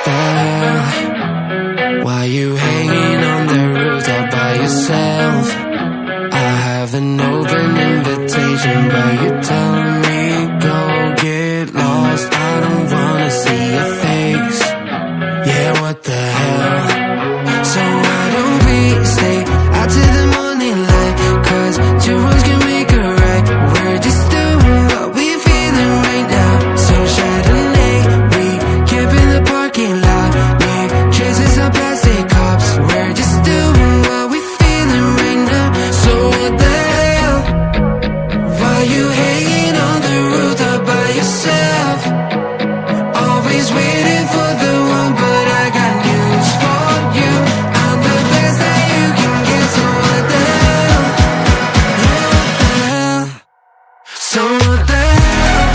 the hell? Why you hanging on the roof all by yourself? I have an open invitation, but you're telling me go get lost. I don't wanna see your face. Yeah, what the hell? So why don't we stay out till the morning light? 'Cause two wrongs can make a right. We're just doing what we're feeling right now. So Chardonnay, we camp in the parking lot. Leave traces of plastic cups. We're just doing what we're feeling right now. So what the hell? Why you hanging on the roof all by yourself? Always waiting for the one, but I got news for you. I'm the best that you can get. So what the hell? Yeah, what the hell? So what the hell?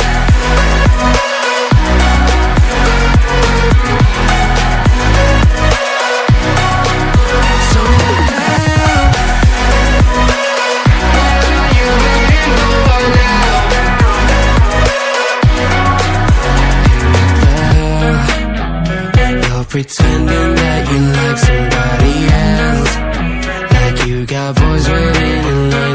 So what the hell? What are you waiting for now? You're pretending that you like somebody else, like you got boys waiting in line